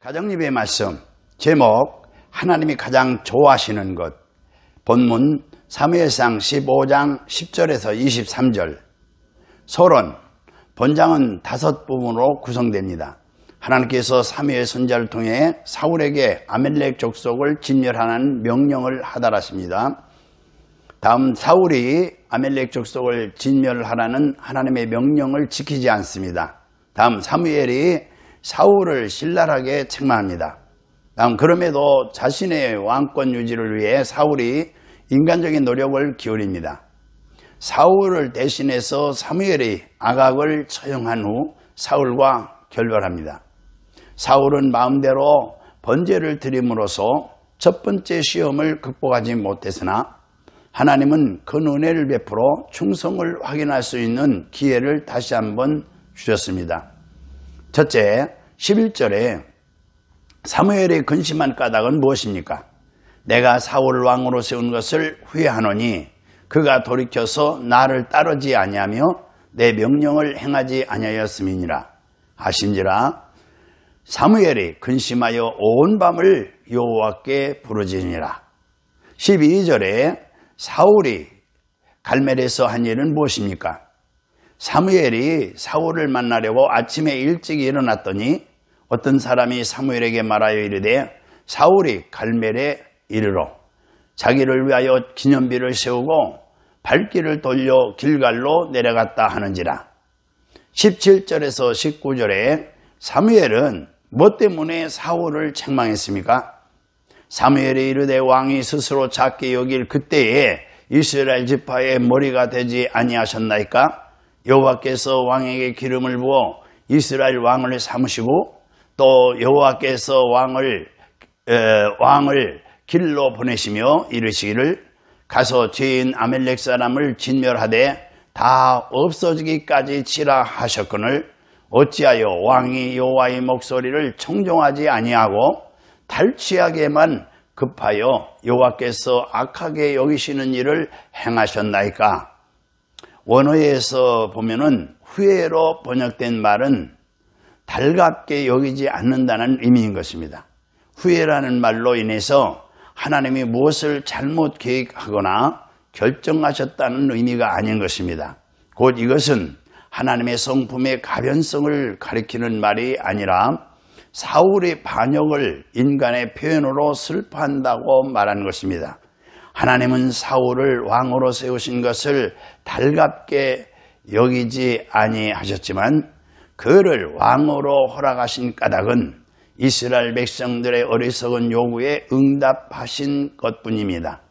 가정예배 말씀 제목 하나님이 가장 좋아하시는 것. 본문 사무엘상 15장 10절에서 23절. 서론. 본장은 5부분으로 구성됩니다. 하나님께서 사무엘 선지자를 통해 사울에게 아멜렉 족속을 진멸하는 명령을 하달하십니다. 다음, 사울이 아멜렉 족속을 진멸하라는 하나님의 명령을 지키지 않습니다. 다음, 사무엘이 사울을 신랄하게 책망합니다. 다음, 그럼에도 자신의 왕권 유지를 위해 사울이 인간적인 노력을 기울입니다. 사울을 대신해서 사무엘이 아각을 처형한 후 사울과 결별합니다. 사울은 마음대로 번제를 드림으로써 첫 번째 시험을 극복하지 못했으나 하나님은 그 은혜를 베풀어 충성을 확인할 수 있는 기회를 다시 한번 주셨습니다. 첫째, 11절에 사무엘의 근심한 까닭은 무엇입니까? 내가 사울 왕으로 세운 것을 후회하노니 그가 돌이켜서 나를 따르지 아니하며 내 명령을 행하지 아니하였음이니라 하신지라. 사무엘이 근심하여 온 밤을 여호와께 부르짖으니라. 12절에 사울이 갈멜에서 한 일은 무엇입니까? 사무엘이 사울을 만나려고 아침에 일찍 일어났더니 어떤 사람이 사무엘에게 말하여 이르되 사울이 갈멜에 이르러 자기를 위하여 기념비를 세우고 발길을 돌려 길갈로 내려갔다 하는지라. 17절에서 19절에 사무엘은 뭐 때문에 사울을 책망했습니까? 사무엘이 이르되 왕이 스스로 작게 여길 그때에 이스라엘 지파의 머리가 되지 아니하셨나이까? 여호와께서 왕에게 기름을 부어 이스라엘 왕을 삼으시고 또 여호와께서 왕을 길로 보내시며 이르시기를 가서 죄인 아멜렉 사람을 진멸하되 다 없어지기까지 치라 하셨거늘 어찌하여 왕이 여호와의 목소리를 청종하지 아니하고 탈취하게만 급하여 여호와께서 악하게 여기시는 일을 행하셨나이까? 원어에서 보면은 후회로 번역된 말은 달갑게 여기지 않는다는 의미인 것입니다. 후회라는 말로 인해서 하나님이 무엇을 잘못 계획하거나 결정하셨다는 의미가 아닌 것입니다. 곧 이것은 하나님의 성품의 가변성을 가리키는 말이 아니라 사울의 반역을 인간의 표현으로 슬퍼한다고 말하는 것입니다. 하나님은 사울을 왕으로 세우신 것을 달갑게 여기지 아니하셨지만 그를 왕으로 허락하신 까닭은 이스라엘 백성들의 어리석은 요구에 응답하신 것뿐입니다.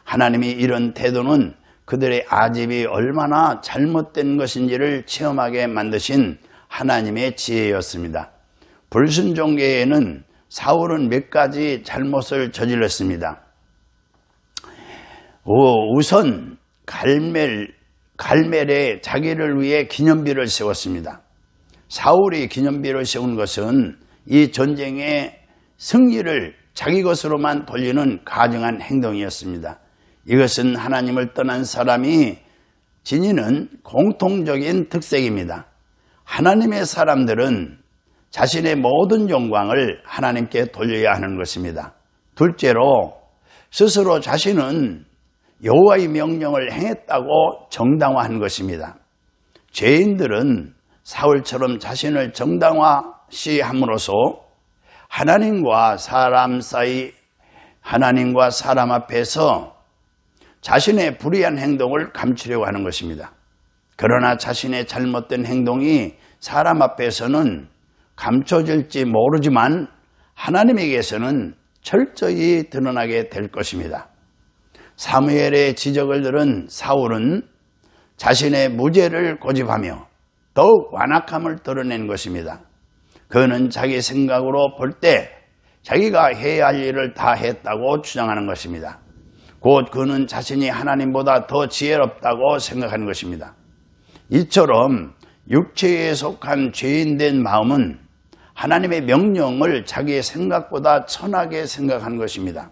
하나님이 이런 태도는 그들의 아집이 얼마나 잘못된 것인지를 체험하게 만드신 하나님의 지혜였습니다. 불순종계에는 사울은 몇 가지 잘못을 저질렀습니다. 우선 갈멜에 자기를 위해 기념비를 세웠습니다. 사울이 기념비를 세운 것은 이 전쟁의 승리를 자기 것으로만 돌리는 가증한 행동이었습니다. 이것은 하나님을 떠난 사람이 지니는 공통적인 특색입니다. 하나님의 사람들은 자신의 모든 영광을 하나님께 돌려야 하는 것입니다. 둘째로 스스로 자신은 여호와의 명령을 행했다고 정당화한 것입니다. 죄인들은 사울처럼 자신을 정당화시함으로써 하나님과 사람 앞에서 자신의 불의한 행동을 감추려고 하는 것입니다. 그러나 자신의 잘못된 행동이 사람 앞에서는 감춰질지 모르지만 하나님에게서는 철저히 드러나게 될 것입니다. 사무엘의 지적을 들은 사울은 자신의 무죄를 고집하며 더욱 완악함을 드러낸 것입니다. 그는 자기 생각으로 볼 때 자기가 해야 할 일을 다 했다고 주장하는 것입니다. 곧 그는 자신이 하나님보다 더 지혜롭다고 생각하는 것입니다. 이처럼 육체에 속한 죄인된 마음은 하나님의 명령을 자기의 생각보다 천하게 생각하는 것입니다.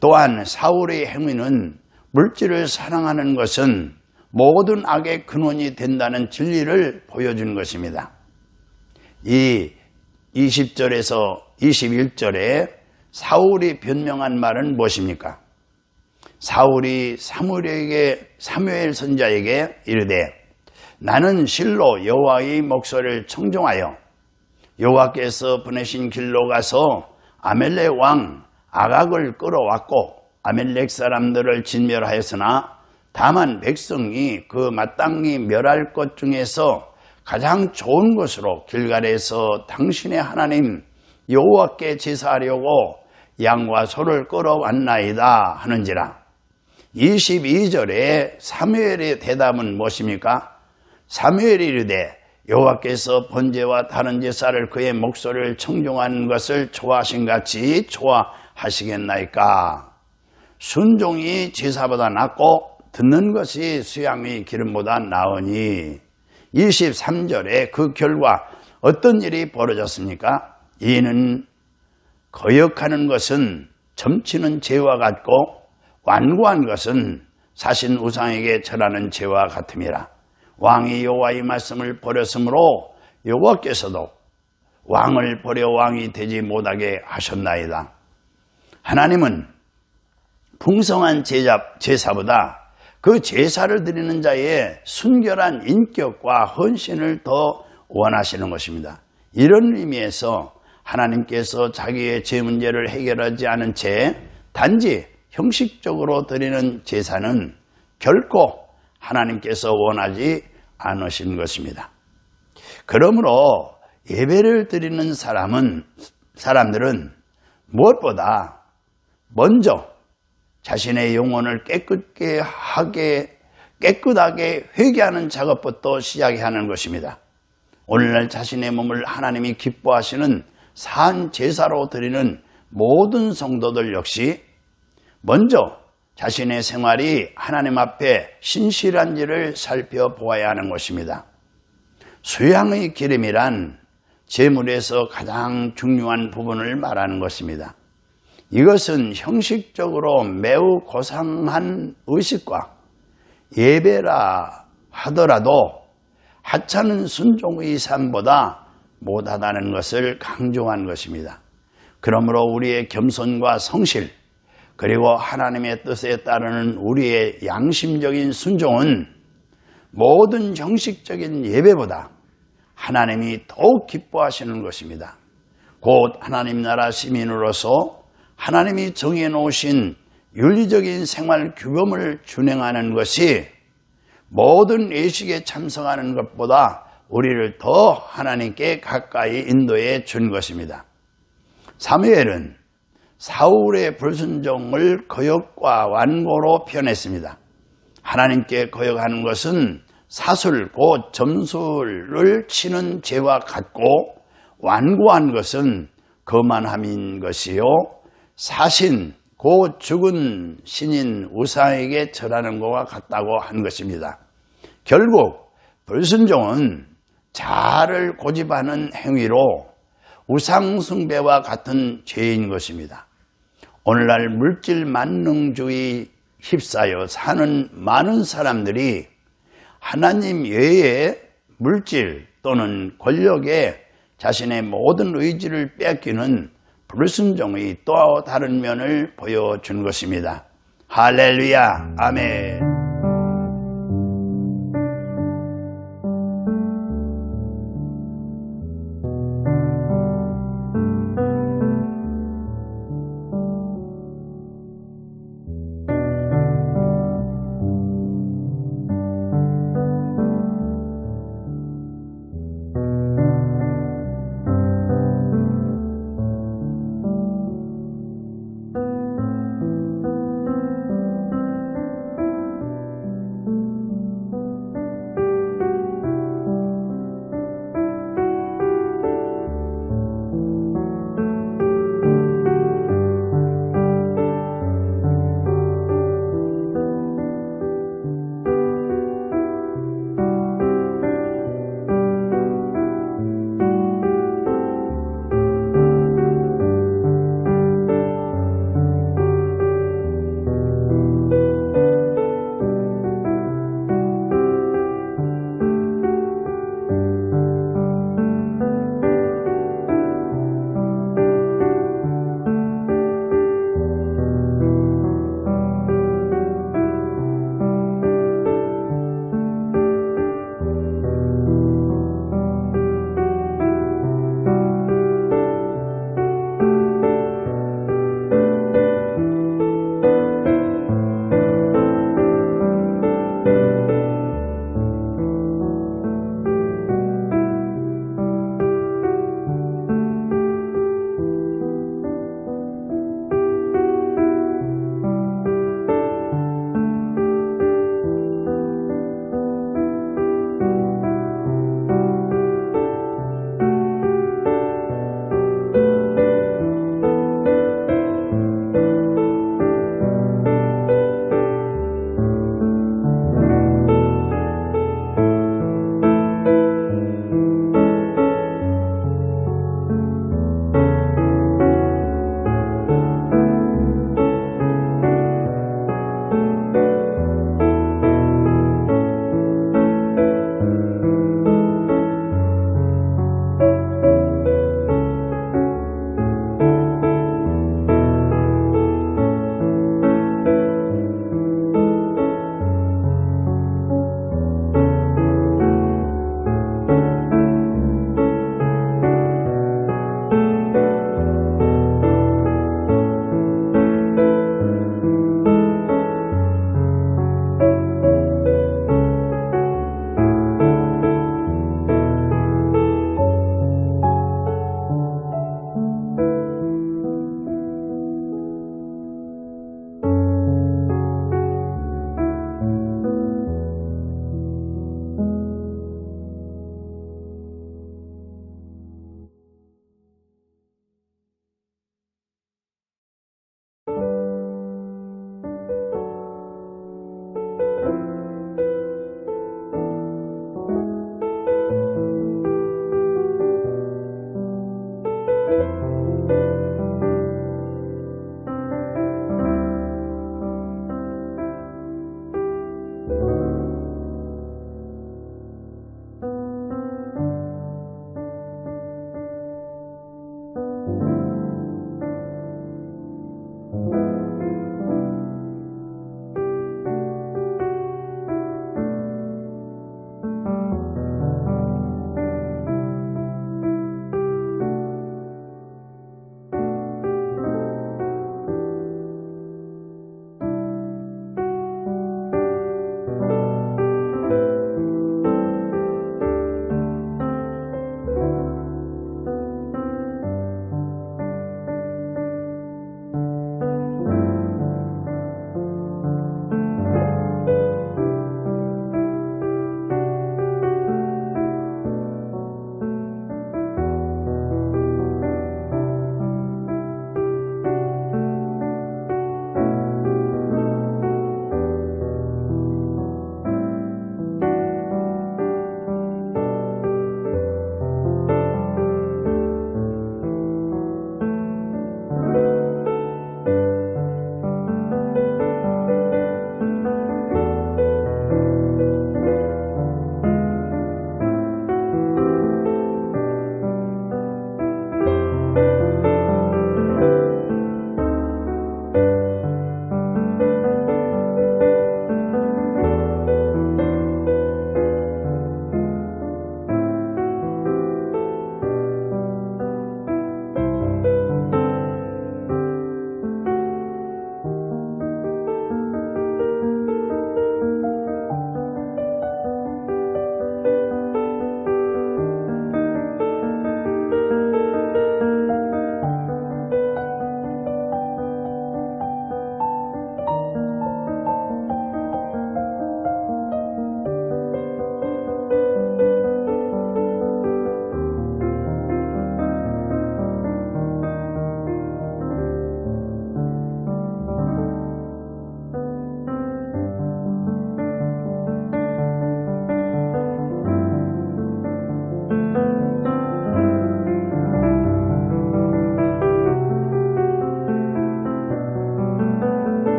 또한 사울의 행위는 물질을 사랑하는 것은 모든 악의 근원이 된다는 진리를 보여주는 것입니다. 이 20절에서 21절에 사울이 변명한 말은 무엇입니까? 사울이 사무엘 선지자에게 이르되 나는 실로 여호와의 목소리를 청종하여 여호와께서 보내신 길로 가서 아멜렉 왕 아각을 끌어왔고 아멜렉 사람들을 진멸하였으나 다만 백성이 그 마땅히 멸할 것 중에서 가장 좋은 것으로 길갈에서 당신의 하나님 여호와께 제사하려고 양과 소를 끌어왔나이다 하는지라. 22절에 사무엘의 대답은 무엇입니까? 사무엘이 이르되 여호와께서 번제와 다른 제사를 그의 목소리를 청종하는 것을 좋아하신 같이 좋아하시겠나이까? 순종이 제사보다 낫고 듣는 것이 수양의 기름보다 나으니. 23절에 그 결과 어떤 일이 벌어졌습니까? 이는 거역하는 것은 점치는 죄와 같고 완고한 것은 사신 우상에게 절하는 죄와 같음이라. 왕이 여호와의 말씀을 버렸으므로 여호와께서도 왕을 버려 왕이 되지 못하게 하셨나이다. 하나님은 풍성한 제사보다 그 제사를 드리는 자의 순결한 인격과 헌신을 더 원하시는 것입니다. 이런 의미에서 하나님께서 자기의 죄 문제를 해결하지 않은 채 단지 형식적으로 드리는 제사는 결코 하나님께서 원하지 않으신 것입니다. 그러므로 예배를 드리는 사람들은 무엇보다 먼저 자신의 영혼을 깨끗하게 회개하는 작업부터 시작해야 하는 것입니다. 오늘날 자신의 몸을 하나님이 기뻐하시는 산 제사로 드리는 모든 성도들 역시 먼저 자신의 생활이 하나님 앞에 신실한지를 살펴보아야 하는 것입니다. 수양의 기름이란 제물에서 가장 중요한 부분을 말하는 것입니다. 이것은 형식적으로 매우 고상한 의식과 예배라 하더라도 하찮은 순종의 삶보다 못하다는 것을 강조한 것입니다. 그러므로 우리의 겸손과 성실 그리고 하나님의 뜻에 따르는 우리의 양심적인 순종은 모든 형식적인 예배보다 하나님이 더욱 기뻐하시는 것입니다. 곧 하나님 나라 시민으로서 하나님이 정해놓으신 윤리적인 생활 규범을 준행하는 것이 모든 예식에 참석하는 것보다 우리를 더 하나님께 가까이 인도해 준 것입니다. 사무엘은 사울의 불순종을 거역과 완고로 표현했습니다. 하나님께 거역하는 것은 사술 곧 점수를 치는 죄와 같고 완고한 것은 거만함인 것이요 사신 곧 죽은 신인 우상에게 절하는 것과 같다고 한 것입니다. 결국 불순종은 자아를 고집하는 행위로 우상 숭배와 같은 죄인 것입니다. 오늘날 물질 만능주의 휩싸여 사는 많은 사람들이 하나님 외에 물질 또는 권력에 자신의 모든 의지를 뺏기는 불순종의 또 다른 면을 보여준 것입니다. 할렐루야, 아멘.